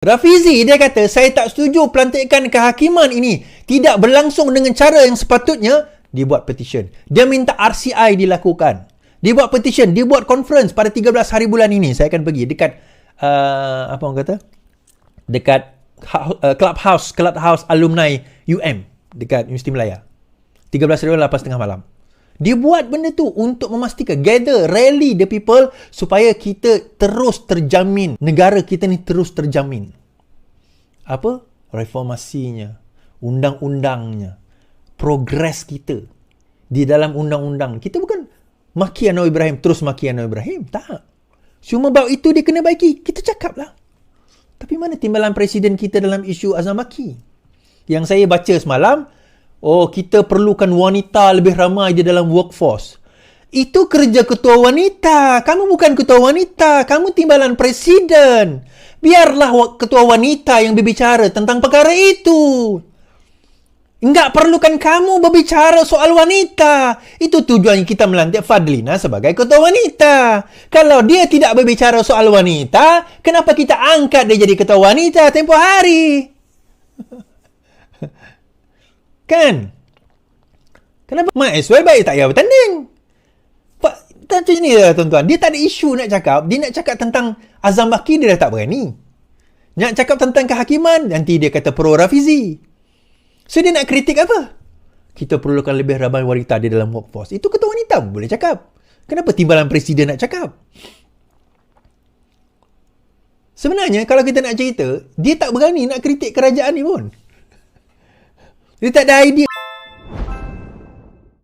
Rafizi, dia kata, saya tak setuju pelantikan kehakiman ini tidak berlangsung dengan cara yang sepatutnya. Dia buat petition. Dia minta RCI dilakukan. Dia buat petition. Dia buat conference pada 13 hari bulan ini. Saya akan pergi dekat, apa orang kata? Dekat Clubhouse Alumni UM. Dekat Universiti Melaya. 13 hari bulan, 8.30 malam. Dia buat benda tu untuk memastikan, gather, rally the people supaya kita terus terjamin. Negara kita ni terus terjamin. Apa? Reformasinya, undang-undangnya, progres kita di dalam undang-undang. Kita bukan maki Anwar Ibrahim, terus maki Anwar Ibrahim. Tak. Cuma bab itu dia kena baiki. Kita cakap lah. Tapi mana timbalan presiden kita dalam isu azam maki? Yang saya baca semalam, kita perlukan wanita lebih ramai di dalam workforce. Itu kerja ketua wanita. Kamu bukan ketua wanita. Kamu timbalan presiden. Biarlah ketua wanita yang berbicara tentang perkara itu. Enggak perlukan kamu berbicara soal wanita. Itu tujuan kita melantik Fadlina sebagai ketua wanita. Kalau dia tidak berbicara soal wanita, kenapa kita angkat dia jadi ketua wanita tempoh hari? Kan? Kenapa? Might as well baik tak payah bertanding. Macam ni lah tuan-tuan. Dia tak ada isu nak cakap. Dia nak cakap tentang azam maki, dia dah tak berani. Nak cakap tentang kehakiman, nanti dia kata pro Rafizi. So dia nak kritik apa? Kita perlukan lebih ramai wanita di dalam workforce. Itu ketua wanita pun boleh cakap. Kenapa timbalan presiden nak cakap? Sebenarnya kalau kita nak cerita, dia tak berani nak kritik kerajaan ni pun. Dia tak ada idea.